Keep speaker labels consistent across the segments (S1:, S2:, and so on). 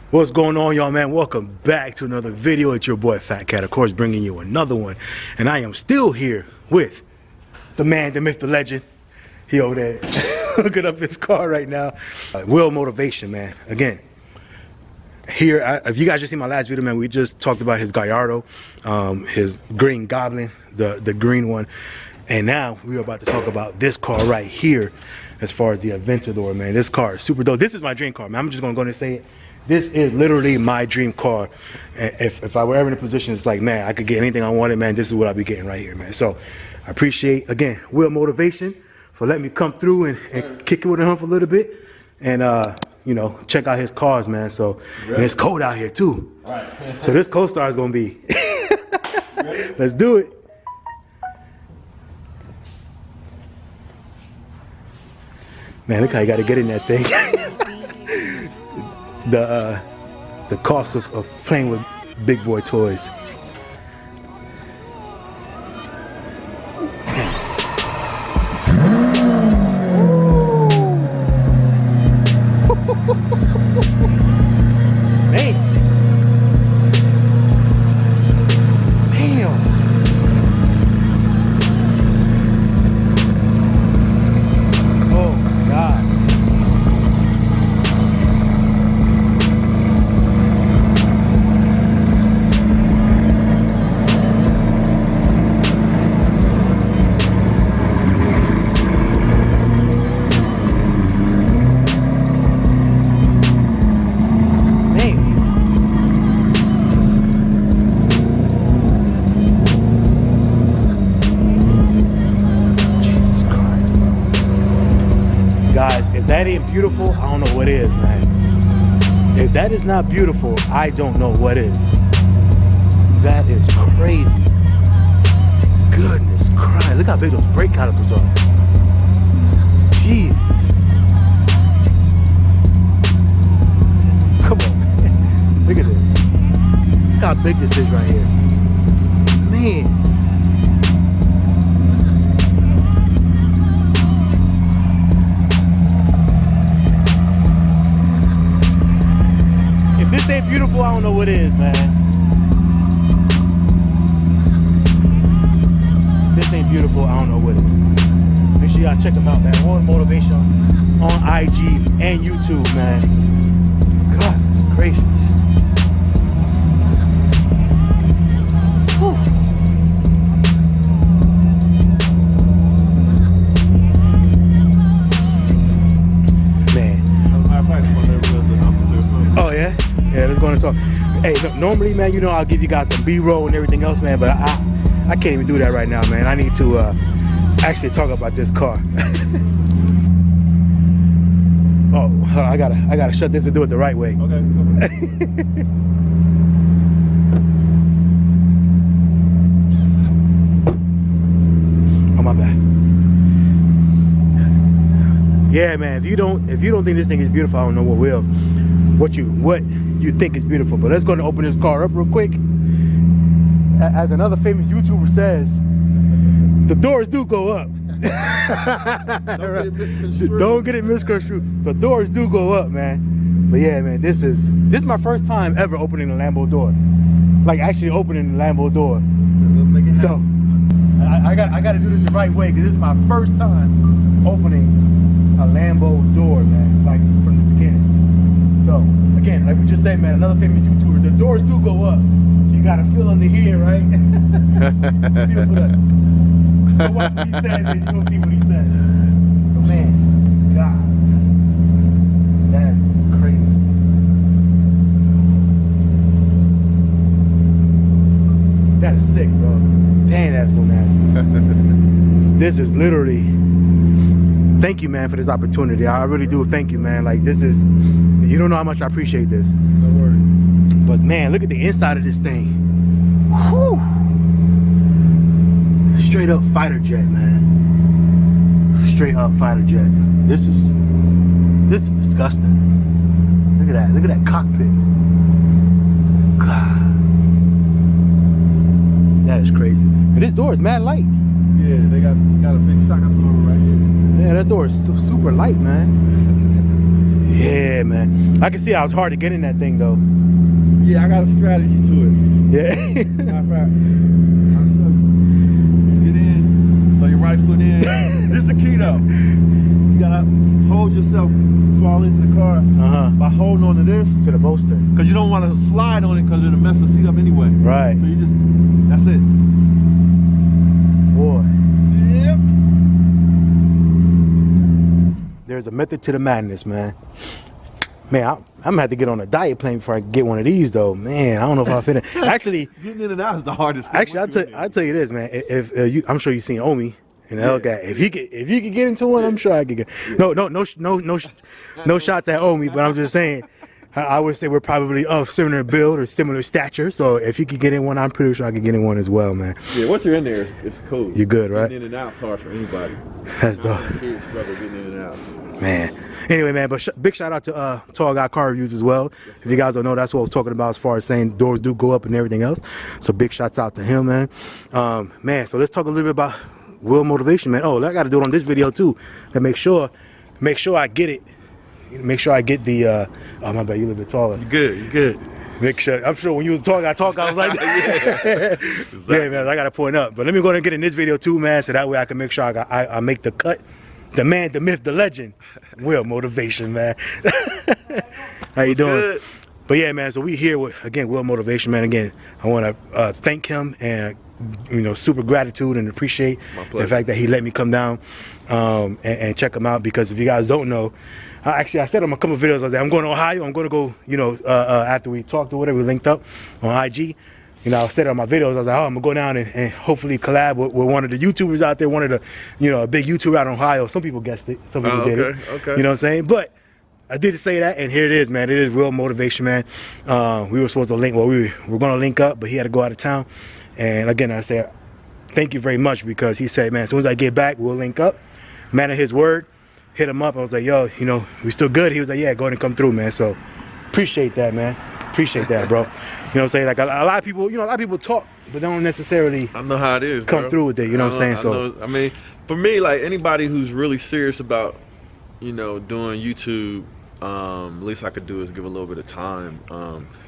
S1: What's going on, y'all, man? Welcome back to another video. It's your boy FaTkaT, of course, bringing you another one. And I am still here with the man, the myth, the legend. He over there hooking up his car right now. Will Motivation, man. Again, here, if you guys just seen my last video, man, we just talked about his Gallardo, his Green Goblin, the green one. And now we're about to talk about this car right here as far as the Aventador, man. This car is super dope. This is my dream car, man. I'm just gonna go ahead and say it. This is literally my dream car. If I were ever in a position, it's like, man, I could get anything I wanted, man, this is what I'll be getting right here, man. So I appreciate, again, Will Motivation for letting me come through and kick it with him for a little bit. And, you know, check out his cars, man. So, and it's cold out here, too. All right. So this co-star is going to be. Let's do it. Man, look how you got to get in that thing. The cost of playing with big boy toys. Guys, if that ain't beautiful, I don't know what is, man. If that is not beautiful, I don't know what is. That is crazy. Goodness Christ, look how big those brake calipers are. Jeez. Come on, man. Look at this. Look how big this is right here. Man. If this ain't beautiful, I don't know what is, man. If this ain't beautiful, I don't know what is. Make sure y'all check them out, man. Will Motivation on IG and YouTube, man. Goodness gracious. Whew. Man. Oh, yeah? Yeah, let's go and talk. Hey, normally, man, you know, I'll give you guys some B-roll and everything else, man, but I can't even do that right now, man. I need to actually talk about this car. Oh, hold on, I gotta shut this and do it the right way. Okay. Oh, my bad. Yeah, man. If you don't think this thing is beautiful, I don't know what will. What you think is beautiful. But let's go and open this car up real quick. As another famous YouTuber says, the doors do go up. Don't get it misconstrued. The doors do go up, man. But yeah, man, this is my first time ever opening a Lambo door. Like actually opening the Lambo door. So I got to do this the right way, because this is my first time opening a Lambo door, man. Like from the beginning. So, again, like we just said, man, another famous YouTuber, the doors do go up. So you gotta feel under here, right? Feel for that. Go watch what he says and you're gonna see what he says. But man, God, that is crazy. That is sick, bro. Dang, that's so nasty. This is literally, thank you, man, for this opportunity. I really do thank you, man. Like, this is, you don't know how much I appreciate this. No worries. But man, look at the inside of this thing. Whew. Straight up fighter jet, man. Straight up fighter jet. This is disgusting. Look at that. Look at that cockpit. God. That is crazy. And this door is mad light.
S2: Yeah, they got a big shock absorber right here.
S1: Yeah, that door is super light, man. Yeah, man. I can see how it's hard to get in that thing though.
S2: Yeah, I got a strategy to it.
S1: Yeah.
S2: Matter of fact, get in, throw your right foot in. This is the key though. You gotta hold yourself, fall into the car by holding on to this.
S1: To the bolster.
S2: Because you don't want to slide on it because it'll mess the seat up anyway.
S1: Right.
S2: So you just, that's it.
S1: Boy.
S2: Yep.
S1: There's a method to the madness, man. Man, I'm gonna have to get on a diet plan before I get one of these, though. Man, I don't know if I'll fit in. Actually,
S2: getting in and out is the hardest thing.
S1: Actually, I'll tell you this, man. If you, I'm sure you've seen Omi and Hellcat. If you could get into one, I'm sure I could get. No shots at Omi, but I'm just saying. I would say we're probably of similar build or similar stature. So if you could get in one, I'm pretty sure I could get in one as well, man.
S2: Yeah, once you're in there, it's cool.
S1: You're good, right?
S2: Getting in and out is hard for anybody.
S1: That's dope.
S2: Kids struggle getting in and out.
S1: Man. Anyway, man, but big shout out to Tall Guy Car Reviews as well. If you guys don't know, that's what I was talking about as far as saying doors do go up and everything else. So big shouts out to him, man. Man, so let's talk a little bit about Will Motivation, man. Oh, I got to do it on this video too, to make sure I get it. Make sure I get the. Oh my bad, you a little bit taller.
S2: You good? You good?
S1: Make sure. I'm sure when you was talking, I was like, yeah, exactly. Yeah, man, I got to point up. But let me go ahead and get in this video too, man, so that way I can make sure I make the cut. The man, the myth, the legend, Will Motivation, man. How you doing?
S2: Good?
S1: But yeah, man, so we here with, again, Will Motivation, man. Again, I want to thank him and, you know, super gratitude and appreciate the fact that he let me come down and check him out. Because if you guys don't know, actually, I said on a couple of videos, I was like, I'm going to Ohio. I'm going to go, you know, after we talked or whatever, we linked up on IG. You know, I said on my videos, I was like, oh, I'm gonna go down and hopefully collab with one of the YouTubers out there, one of the, you know, a big YouTuber out in Ohio. Some people guessed it, some people did it.
S2: Okay.
S1: You know what I'm saying? But I did say that, and here it is, man. It is Will Motivation, man. We were supposed to link, well, we were gonna link up, but he had to go out of town. And again, I said, thank you very much, because he said, man, as soon as I get back, we'll link up. Man of his word, hit him up. I was like, yo, you know, we still good? He was like, yeah, go ahead and come through, man. So appreciate that, man. Appreciate that, bro. You know what I'm saying? Like a lot of people, you know, a lot of people talk, but they don't necessarily
S2: I know how it is,
S1: come through with it, you know what I'm saying? So
S2: I mean, for me, like anybody who's really serious about, you know, doing YouTube, least I could do is give a little bit of time.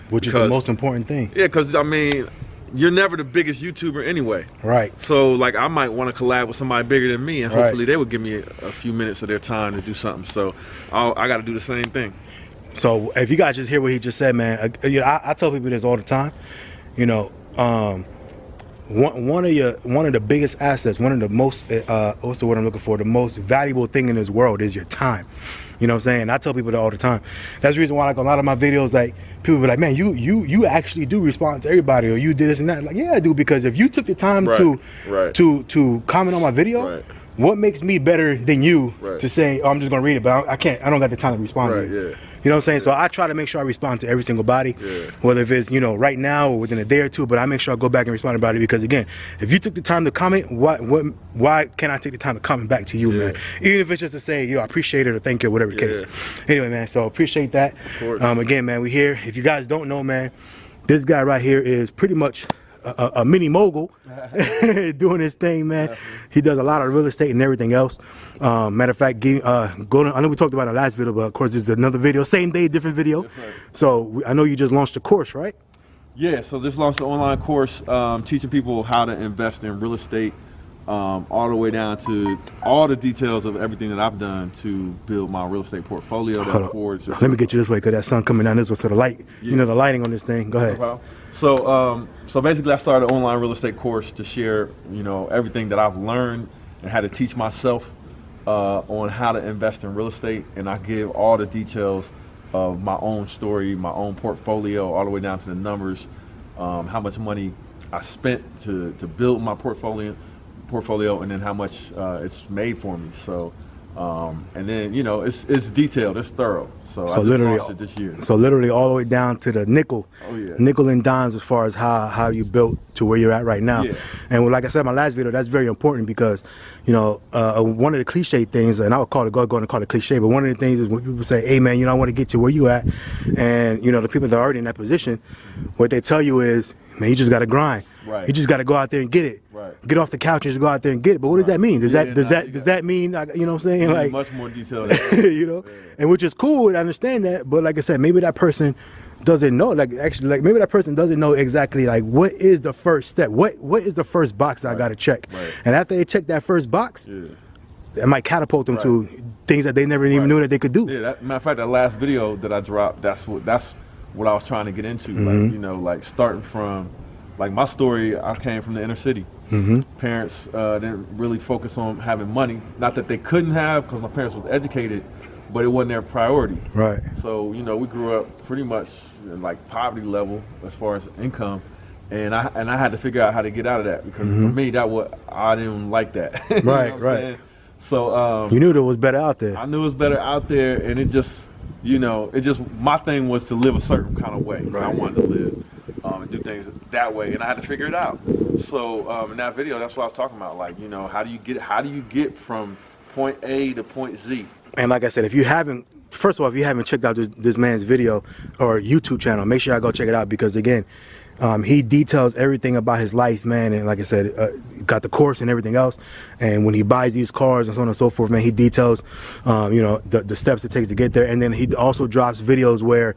S1: Which is the most important thing.
S2: Yeah, because I mean, you're never the biggest YouTuber anyway.
S1: Right.
S2: So like I might want to collab with somebody bigger than me, and hopefully they would give me a few minutes of their time to do something. So I got to do the same thing.
S1: So if you guys just hear what he just said, man, you know, I tell people this all the time. You know, one of the biggest assets, one of the most what's the word I'm looking for? The most valuable thing in this world is your time. You know what I'm saying? I tell people that all the time. That's the reason why, like, a lot of my videos, like, people be like, man, you actually do respond to everybody, or you did this and that. Like, yeah, I do, because if you took the time to comment on my video, what makes me better than you to say, oh, I'm just gonna read it, but I don't got the time to respond to you. You know what I'm saying? So I try to make sure I respond to every single body, whether if it's, you know, right now or within a day or two, but I make sure I go back and respond to everybody, because again, if you took the time to comment, why can't I take the time to comment back to you, man? Even if it's just to say, yo, I appreciate it or thank you or whatever the case. Anyway, man, so appreciate that. Again, man, we here. If you guys don't know, man, this guy right here is pretty much a mini mogul doing his thing, man. He does a lot of real estate and everything else. Matter of fact, I know we talked about it last video, but of course there's another video, same day, different video. So I know you just launched a course, right?
S2: Yeah, so just launched an online course teaching people how to invest in real estate, all the way down to all the details of everything that I've done to build my real estate portfolio.
S1: Let me get you this way, because that sun coming down this way, so the light, you know, the lighting on this thing. Go ahead.
S2: So basically I started an online real estate course to share, you know, everything that I've learned and how to teach myself on how to invest in real estate. And I give all the details of my own story, my own portfolio, all the way down to the numbers, how much money I spent to build my portfolio, and then how much it's made for me. So, and then, you know, it's detailed, it's thorough. So I literally launched it this year.
S1: So literally all the way down to the nickel, nickel and dimes, as far as how you built to where you're at right now. And like I said in my last video, that's very important, because, you know, one of the cliche things, and I would call it, go and call it cliche, but one of the things is when people say, hey man, you know, I want to get to where you at, and you know, the people that are already in that position, what they tell you is, man, you just got to grind.
S2: Right.
S1: You just got to go out there and get it.
S2: Right.
S1: Get off the couch and just go out there and get it. But what does that mean? Does that mean, like, you know what I'm saying? Like
S2: much more detail.
S1: you know, and which is cool. I understand that, but like I said, maybe that person doesn't know. Like actually, like maybe that person doesn't know exactly like what is the first step. What is the first box that I got to check?
S2: Right.
S1: And after they check that first box, it might catapult them to things that they never even knew that they could do.
S2: Yeah, matter of fact, that last video that I dropped, that's what I was trying to get into. Like, you know, like starting from, like my story, I came from the inner city. Parents didn't really focus on having money. Not that they couldn't have, because my parents was educated, but it wasn't their priority.
S1: Right.
S2: So, you know, we grew up pretty much in like poverty level as far as income. And I had to figure out how to get out of that, because for me, I didn't like that. You know
S1: Right,
S2: what I'm
S1: right.
S2: saying? So
S1: You knew there was better out there.
S2: I knew it was better out there, and it just, you know, my thing was to live a certain kind of way.
S1: Right.
S2: I wanted to live and do things that way, and I had to figure it out. So in that video, that's what I was talking about. Like, you know, how do you get from point A to point Z?
S1: And like I said, first of all, if you haven't checked out this man's video or YouTube channel, make sure I go check it out, because again, he details everything about his life, man. And like I said, got the course and everything else. And when he buys these cars and so on and so forth, man, he details, you know, the steps it takes to get there. And then he also drops videos where,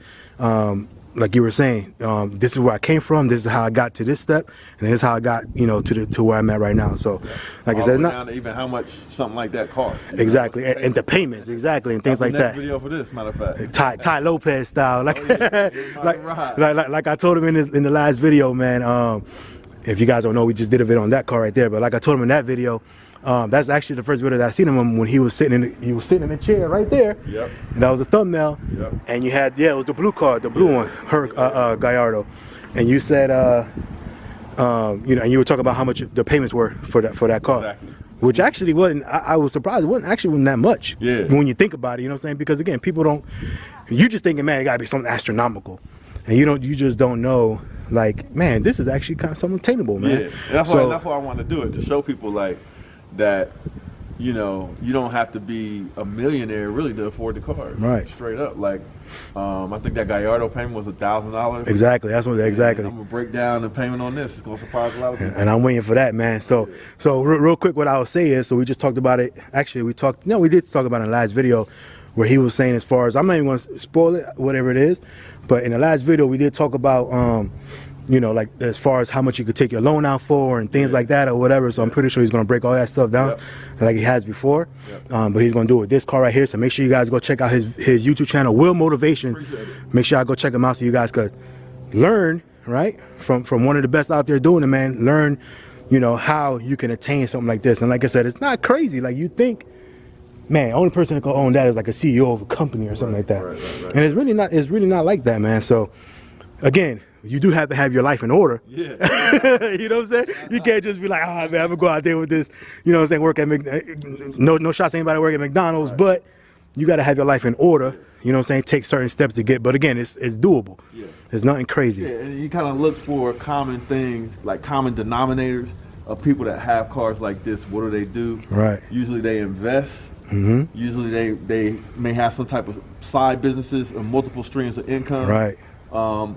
S1: like you were saying, this is where I came from. This is how I got to this step, and this is how I got, you know, to where I'm at right now. So, like I said,
S2: down to even how much something like that costs.
S1: Exactly, and the payments, exactly, and things like that.
S2: Video for this, matter of fact.
S1: Ty Lopez style, like,
S2: yeah.
S1: like I told him in the last video, man. If you guys don't know, we just did a video on that car right there. But like I told him in that video, that's actually the first video that I seen him when he was sitting in the chair right there.
S2: Yep.
S1: And that was a thumbnail.
S2: Yep.
S1: And you had, it was the blue car, the blue one, Gallardo. And you said, you know, and you were talking about how much the payments were for that car.
S2: Exactly.
S1: Which actually wasn't, I was surprised, it wasn't that much.
S2: Yeah.
S1: When you think about it, you know what I'm saying? Because again, people don't, you're just thinking, man, it gotta be something astronomical. And you just don't know, like, man, this is actually kind of something attainable, man.
S2: Yeah, that's why I want to do it, to show people like that, you know, you don't have to be a millionaire really to afford the car.
S1: Right.
S2: Straight up, like, I think that Gallardo payment was $1,000.
S1: Exactly, that's what exactly.
S2: I'm gonna break down the payment on this. It's gonna surprise a lot of people.
S1: And I'm waiting for that, man. So real quick, what I will say is, so we just talked about it. Actually, we did talk about it in the last video, where he was saying, as far as, I'm not even going to spoil it, whatever it is, but in the last video we did talk about, you know, like as far as how much you could take your loan out for and things like that or whatever. So I'm pretty sure he's going to break all that stuff down like he has before. But he's going to do it with this car right here. So make sure you guys go check out his YouTube channel, Will Motivation. Make sure I go check him out so you guys could learn, right, from one of the best out there doing it, man. Learn, you know, how you can attain something like this. And like I said, it's not crazy. Like you think, man, only person that can own that is like a CEO of a company or something like that. Right. And it's really not like that, man. So again, you do have to have your life in order. Yeah. You know what I'm saying? You can't just be like, man, I'm gonna go out there with this, you know what I'm saying, work at no shots at anybody work at McDonald's, but you gotta have your life in order, you know what I'm saying, take certain steps to get, but again, it's doable. Yeah. There's nothing crazy.
S2: Yeah, and you kind of look for common things, like common denominators of people that have cars like this. What do?
S1: Right.
S2: Usually they invest. Usually they may have some type of side businesses or multiple streams of income.
S1: Right.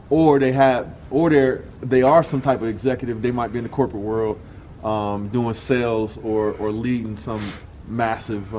S2: Or they are some type of executive. They might be in the corporate world, doing sales or leading some massive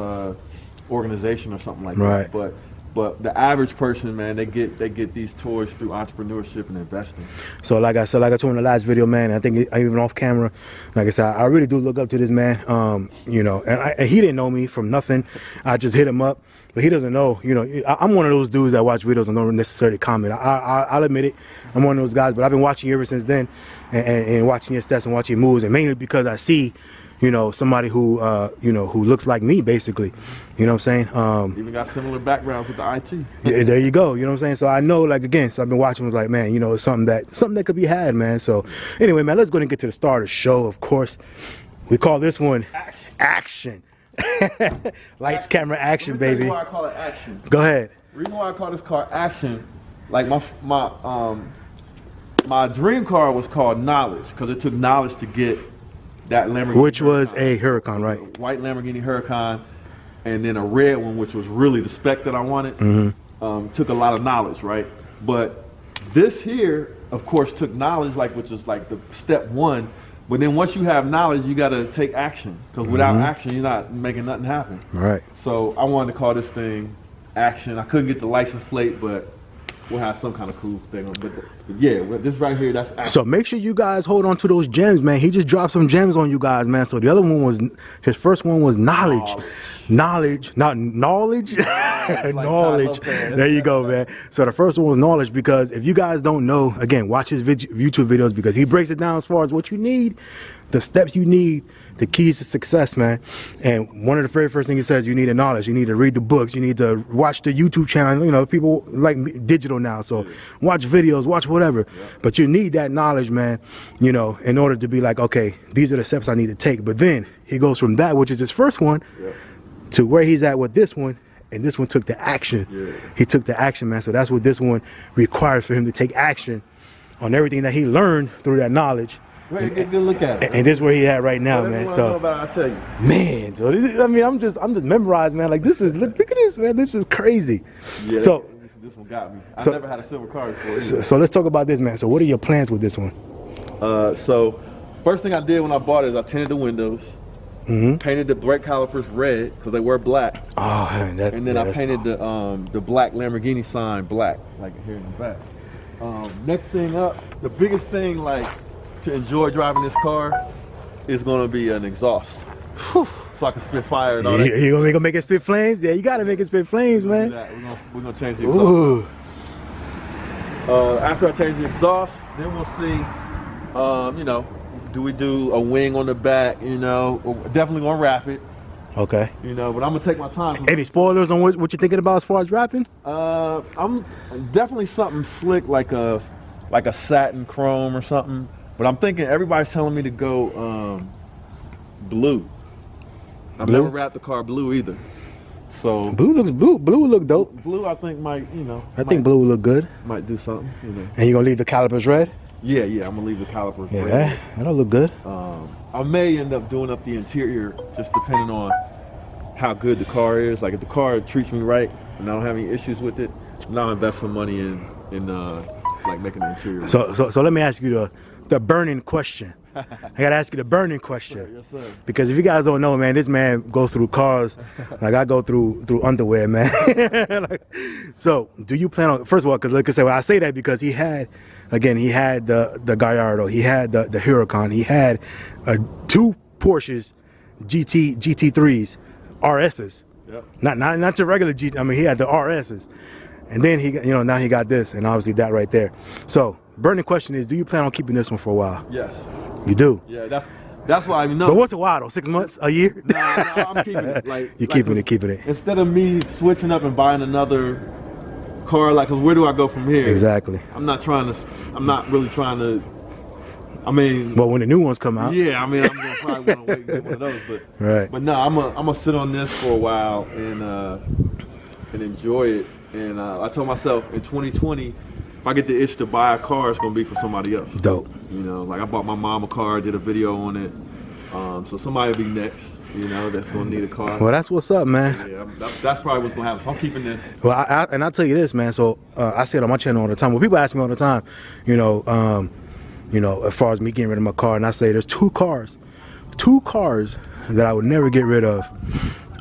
S2: organization or something like that. But the average person, man, they get these toys through entrepreneurship and investing.
S1: So like I told in the last video, man, I think even off camera, like I said, I really do look up to this man. You know, and he didn't know me from nothing. I just hit him up, but he doesn't know. You know, I'm one of those dudes that watch videos and don't necessarily comment. I'll admit it. I'm one of those guys, but I've been watching you ever since then, and watching your steps and watching your moves, and mainly because I see, you know, somebody who you know, who looks like me, basically. You know what I'm saying?
S2: Even got similar backgrounds with the IT.
S1: Yeah, there you go. You know what I'm saying? So I know, like, again, so I've been watching, was like, man, you know, it's something that could be had, man. So anyway, man, let's go ahead and get to the start of the show. Of course, we call this one action. Lights, camera, action, baby.
S2: Tell you why I call it action.
S1: Go ahead.
S2: The reason why I call this car action, like my dream car was called Knowledge, because it took knowledge to get that Lamborghini.
S1: Which was a Huracan, right?
S2: A white Lamborghini Huracan, and then a red one, which was really the spec that I wanted. Took a lot of knowledge, right? But this here of course, took knowledge, like, which is like the step one. But then once you have knowledge, you got to take action, because without action, you're not making nothing happen.
S1: Right.
S2: So I wanted to call this thing Action. I couldn't get the license plate, but we'll have some kind of cool thing on. But yeah, this right here, that's Action.
S1: So make sure you guys hold on to those gems, man. He just dropped some gems on you guys, man. So the other one was, his first one was knowledge. Knowledge, not knowledge. Knowledge. There you go, man. So the first one was knowledge, because if you guys don't know, again, watch his YouTube videos, because he breaks it down as far as what you need, the steps you need, the keys to success, man. And one of the very first things he says, you need a knowledge. You need to read the books. You need to watch the YouTube channel. You know, people like digital now, so watch videos, watch whatever. But you need that knowledge, man, you know, in order to be like, okay, these are the steps I need to take. But then he goes from that, which is his first one, to where he's at with this one. And this one took the action. He took the action, man. So that's what this one requires, for him to take action on everything that he learned through that knowledge.
S2: Right, get a good look at it.
S1: And this is where he at right now, man. So
S2: I tell you,
S1: man, so this, I mean, I'm just memorized, man. Like, this is, look at this, man. This is crazy.
S2: Yeah,
S1: so
S2: this one got me. I
S1: so,
S2: never had a silver car before.
S1: So let's talk about this, man. So what are your plans with this one?
S2: So first thing I did when I bought it is I tinted the windows. Painted the brake calipers red, because they were black.
S1: Oh, man,
S2: and then I painted the black Lamborghini sign black, like here in the back. Next thing up, the biggest thing, like, to enjoy driving this car is gonna be an exhaust. So I can spit fire and all that.
S1: You gonna make it spit flames? Yeah, you gotta make it spit flames, man.
S2: We're gonna change the exhaust. After I change the exhaust, then we'll see, you know, do we do a wing on the back? You know, definitely gonna wrap it.
S1: Okay.
S2: You know, but I'm gonna take my time.
S1: Any spoilers on what you're thinking about as far as wrapping?
S2: I'm definitely something slick, like a satin chrome or something. But I'm thinking, everybody's telling me to go blue. I've never wrapped the car blue either. So
S1: blue would look dope.
S2: Blue, I think, might, you know.
S1: I think blue would look good.
S2: Might do something, you know.
S1: And you gonna leave the calipers red?
S2: Yeah, I'm gonna leave the calipers red.
S1: Yeah, that'll look good.
S2: I may end up doing up the interior, just depending on how good the car is. Like, if the car treats me right and I don't have any issues with it, then I'll invest some money in like making the interior.
S1: So let me ask you the burning question. I gotta ask you the burning question.
S2: Yes, sir.
S1: Because if you guys don't know, man, this man goes through cars like I go through underwear, man. So do you plan on, first of all, because like I said, I say that because he had the Gallardo, he had the Huracan, he had 2 Porsches GT3s, RSs. Yep. Not your regular GT. I mean, he had the RSs, and then now he got this, and obviously that right there. So burning question is, do you plan on keeping this one for a while?
S2: Yes.
S1: You do?
S2: Yeah, that's why I know.
S1: But what's a while though? 6 months? A year?
S2: No, I'm keeping it. Like,
S1: you're keeping it.
S2: Instead of me switching up and buying another car, like, cause where do I go from here?
S1: Exactly.
S2: I'm not really trying to. I mean,
S1: well, when the new ones come out.
S2: Yeah, I mean, I'm gonna probably want to wait and get one of those, but
S1: right.
S2: But no, I'm gonna sit on this for a while and enjoy it. And I told myself in 2020, if I get the itch to buy a car, it's gonna be for somebody else.
S1: Dope.
S2: You know, like, I bought my mom a car, did a video on it. So somebody will be next, you know, that's gonna need a car.
S1: Well, that's what's up, man.
S2: Yeah, that's probably what's gonna happen. So I'm keeping this.
S1: Well, I'll tell you this, man. So I say it on my channel all the time. Well, people ask me all the time, you know, as far as me getting rid of my car, and I say there's two cars that I would never get rid of.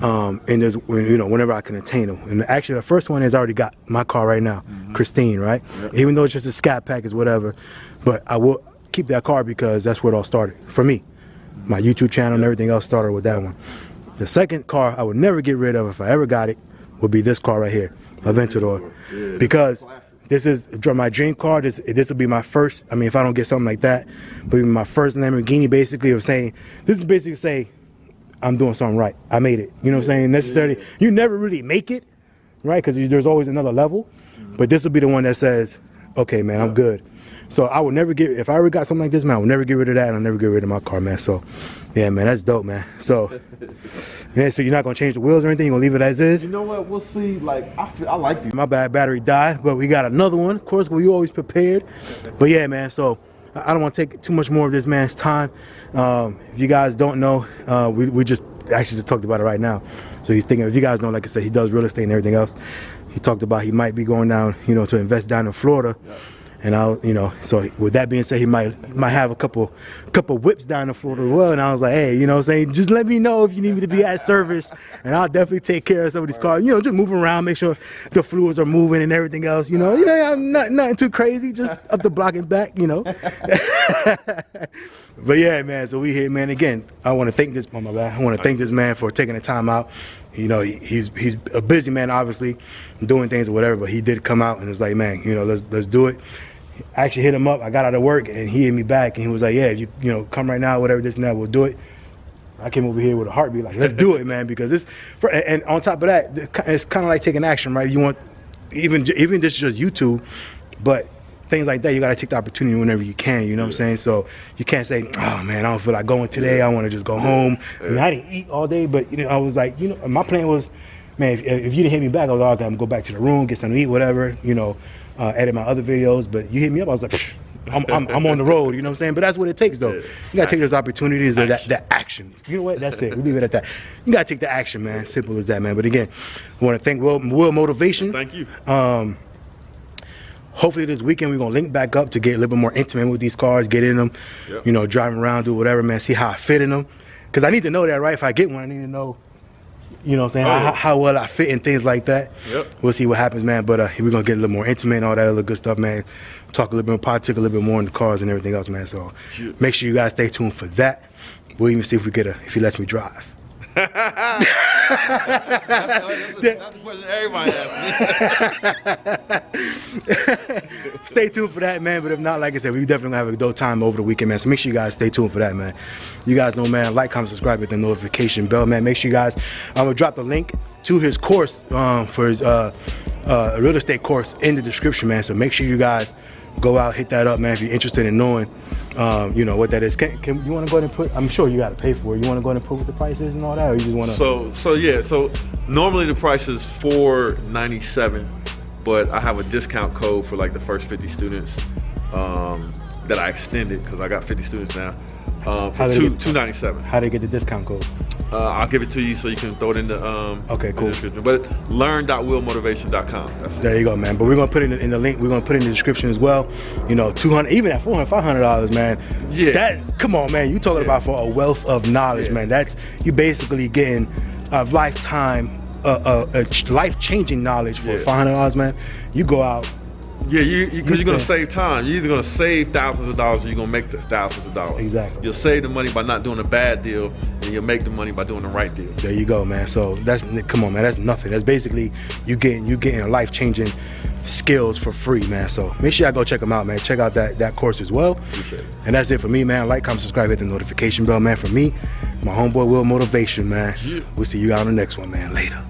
S1: And there's, you know, whenever I can attain them. And actually, the first one is I already got my car right now, Christine, right? Yep. Even though it's just a scat package, whatever. But I will keep that car because that's where it all started for me. My YouTube channel and everything else started with that one. The second car I would never get rid of if I ever got it would be this car right here, Aventador, because this is my dream car. This will be my first. I mean, if I don't get something like that, but my first Lamborghini, basically, of saying, this is basically say, I'm doing something right. I made it. You know what I'm saying? Necessarily, you never really make it, right? Because there's always another level. But this will be the one that says, okay, man, I'm good. So I would never if I ever got something like this, man, I would never get rid of that, and I'll never get rid of my car, man. So, yeah, man, that's dope, man. So, yeah, so you're not going to change the wheels or anything? You're going to leave it as is?
S2: You know what? We'll see. Like, I like these.
S1: My bad, battery died, but we got another one. Of course, we always prepared. But, yeah, man, so I don't want to take too much more of this man's time. If you guys don't know, we just actually just talked about it right now. So he's thinking, if you guys know, like I said, he does real estate and everything else. He talked about he might be going down, you know, to invest down in Florida. And I, you know, so with that being said, he might have a couple whips down the floor as well. And I was like, hey, you know what I'm saying, just let me know if you need me to be at service, and I'll definitely take care of some of these cars. You know, just moving around, make sure the fluids are moving and everything else. You know, nothing too crazy, just up the block and back. You know. But yeah, man. So we here, man. Again, I want to thank this. Oh my bad. I want to thank this man for taking the time out. You know, he's a busy man, obviously, doing things or whatever. But he did come out and was like, man, you know, let's do it. I actually hit him up. I got out of work and he hit me back and he was like, yeah, you know, come right now, whatever, this and that, we'll do it. I came over here with a heartbeat, like, let's do it, man, because this. And on top of that, it's kind of like taking action, right? You want even this is just YouTube, but things like that, you got to take the opportunity whenever you can. You know what I'm saying? So you can't say, oh man, I don't feel like going today. I want to just go home. I mean, I didn't eat all day, but you know, I was like, you know, my plan was, man, if you didn't hit me back, I was like, okay, I'm gonna go back to the room, get something to eat, whatever, you know. Edit my other videos, but you hit me up, I was like, I'm on the road, you know what I'm saying? But that's what it takes, though. You gotta take those opportunities, that action. You know what? That's it. We leave it at that. You gotta take the action, man. Simple as that, man. But again, I want to thank Will Motivation.
S2: Thank you.
S1: Hopefully this weekend we're gonna link back up to get a little bit more intimate with these cars, get in them, you know, driving around, do whatever, man. See how I fit in them, because I need to know that, right? If I get one, I need to know. You know what I'm saying, how well I fit in things like that. We'll see what happens, man. But we're going to get a little more intimate and all that other good stuff, man. Talk a little bit more politics, a little bit more in the cars and everything else, man. So make sure you guys stay tuned for that. We'll even see if if he lets me drive.
S2: That's the question everybody asks me.
S1: Stay tuned for that, man. But if not, like I said, we definitely gonna have a dope time over the weekend, man. So make sure you guys stay tuned for that, man. You guys know, man, like, comment, subscribe, hit the notification bell, man. Make sure you guys, I'm gonna drop the link to his course for his real estate course in the description, man. So make sure you guys go out, hit that up, man, if you're interested in knowing you know what that is. Can you want to go ahead and put, I'm sure you got to pay for it, you want to go ahead and put what the price is and all that, or you just want to?
S2: So normally the price is $497, but I have a discount code for like the first 50 students that I extended, because I got 50 students now, for $297.
S1: How do they get the discount code?
S2: I'll give it to you so you can throw it in the
S1: okay, cool.
S2: description. But learn.willmotivation.com.
S1: There you go, man. But we're gonna put it in the link. We're gonna put it in the description as well. You know, $200, even at $400, $500, man.
S2: Yeah.
S1: That, come on, man. You talking about for a wealth of knowledge, man. That's, you basically getting a lifetime, a life-changing knowledge for $500, man. You go out.
S2: Yeah, because you're gonna save time. You're either gonna save thousands of dollars or you're gonna make the thousands of dollars. Exactly. You'll save the money by not doing a bad deal, and you'll make the money by doing the right deal.
S1: There you go, man. So that's, come on, man. That's nothing. That's basically you getting a life-changing skills for free, man. So make sure y'all go check them out, man. Check out that course as well. And that's it for me, man. Like, comment, subscribe, hit the notification bell, man. For me, my homeboy Will Motivation, man. We'll see you out on the next one, man. Later.